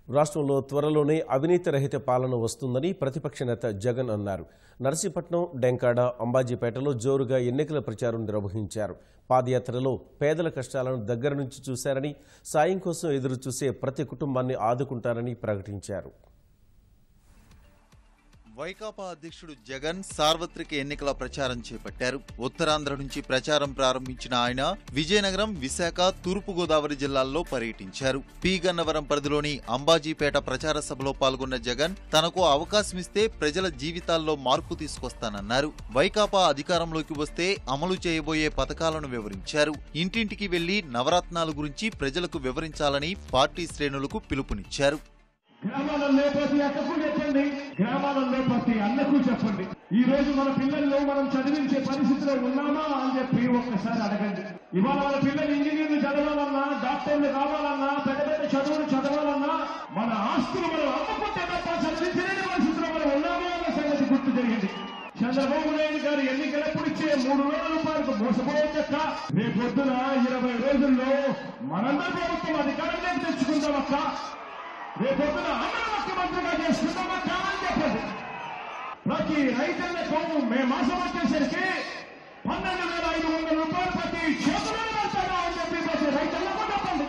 రాష్ట్రంలో త్వరలోనే అవినీతి రహిత పాలన వస్తుందని ప్రతిపక్ష నేత జగన్ అన్నారు. నర్సీపట్నం, డెంకాడ, అంబాజీపేటలో జోరుగా ఎన్నికల ప్రచారం నిర్వహించారు. పాదయాత్రలో పేదల కష్టాలను దగ్గర నుంచి చూశారని, సాయం కోసం ఎదురుచూసే ప్రతి కుటుంబాన్ని ఆదుకుంటారని ప్రకటించారు. వైకాపా అధ్యక్షుడు జగన్ సార్వత్రిక ఎన్నికల ప్రచారం చేపట్టారు. ఉత్తరాంధ్ర నుంచి ప్రచారం ప్రారంభించిన ఆయన విజయనగరం, విశాఖ, తూర్పుగోదావరి జిల్లాల్లో పర్యటించారు. పి గన్నవరం పరిధిలోని అంబాజీపేట ప్రచార సభలో పాల్గొన్న జగన్ తనకు అవకాశమిస్తే ప్రజల జీవితాల్లో మార్పు తీసుకొస్తానన్నారు. వైకాపా అధికారంలోకి వస్తే అమలు చేయబోయే పథకాలను వివరించారు. ఇంటింటికి వెళ్లి నవరత్నాల గురించి ప్రజలకు వివరించాలని పార్టీ శ్రేణులకు పిలుపునిచ్చారు. గ్రామాలలో ప్రతి అక్కకు చెప్పండి, గ్రామాలలో ప్రతి అన్నకు చెప్పండి. ఈ రోజు మన పిల్లల్లో మనం చదివించే పరిస్థితిలో ఉన్నామా అని చెప్పి ఒక్కసారి అడగండి. ఇవాళ మన పిల్లలు ఇంజనీర్లు చదవాలన్నా, డాక్టర్లు కావాలన్నా, పెద్ద పెద్ద చదువులు చదవాలన్నా మన ఆస్తులు మనం అమ్ముకుంటే తప్ప చదివించలేని పరిస్థితిలో మనం ఉన్నామా అన్న సంగతి గుర్తు జరిగింది. చంద్రబాబు నాయుడు గారు ఎన్నికలప్పుడు ఇచ్చే 3,000 రూపాయలకు మోసపోవచ్చక్క. రేపొద్దున 20 రోజుల్లో మనందరి ప్రభుత్వం అధికారంలోకి తెచ్చుకుందామక్క. రేపొద్దున అందరూ ముఖ్యమంత్రిగా చేసుకుందామా కావాలని చెప్పండి. ప్రతి రైతన్నకు మే మాసం వచ్చేసరికి 12,500 రూపాయలు ప్రతి చేతుల్లో పెడతారా అని చెప్పి ప్రతి రైతన్నకు చెప్పండి.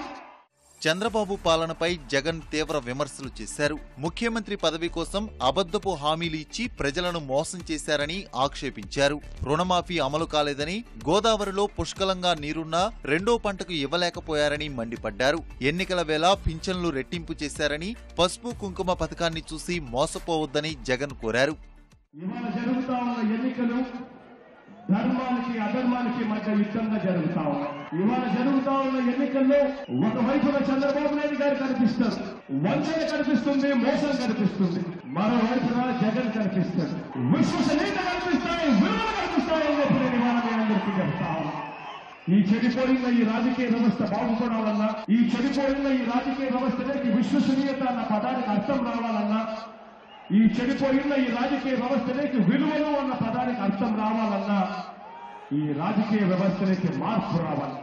చంద్రబాబు పాలనపై జగన్ తీవ్ర విమర్శలు చేశారు. ముఖ్యమంత్రి పదవి కోసం అబద్ధపు హామీలు ఇచ్చి ప్రజలను మోసం చేశారని ఆక్షేపించారు. రుణమాఫీ అమలు కాలేదని, గోదావరిలో పుష్కలంగా నీరున్నా రెండో పంటకు ఇవ్వలేకపోయారని మండిపడ్డారు. ఎన్నికల వేళ పింఛన్లు రెట్టింపు చేశారని, పసుపు కుంకుమ పథకాన్ని చూసి మోసపోవద్దని జగన్ కోరారు. ధర్మానికి అధర్మానికి మధ్య యుద్ధంగా జరుగుతా ఉన్నాయి. ఇవాళ జరుగుతా ఉన్న ఎన్నికల్లో ఒకవైపున చంద్రబాబు నాయుడు గారు కనిపిస్తారు, వంచన కనిపిస్తుంది, మోసం కనిపిస్తుంది. మరోవైపున జగన్ కనిపిస్తాడు, విశ్వసనీయత కనిపిస్తాయి, విలువలు కనిపిస్తాయని చెప్పి నేను ఇవాళ మీ అందరికీ చెప్తా ఉన్నా. ఈ చెడిపోయిన ఈ రాజకీయ వ్యవస్థ బాగుపడాలన్నా, ఈ చెడిపోయిన ఈ రాజకీయ వ్యవస్థలోకి విశ్వసనీయత అన్న పదానికి అర్థం రావాలన్నా, ఈ చెడిపోయిన ఈ రాజకీయ వ్యవస్థలోకి విలువలు అన్న పదానికి అర్థం రావాలన్నా ఈ రాజకీయ వ్యవస్థలోకి మార్పు రావాలి.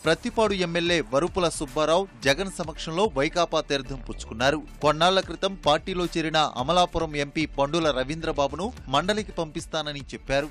ప్రతిపాడు ఎమ్మెల్యే వరుపుల సుబ్బారావు జగన్ సమక్షంలో వైకాపా తీర్థం పుచ్చుకున్నారు. కొన్నాళ్ల క్రితం పార్టీలో చేరిన అమలాపురం ఎంపీ పండుల రవీంద్రబాబును మండలికి పంపిస్తానని చెప్పారు.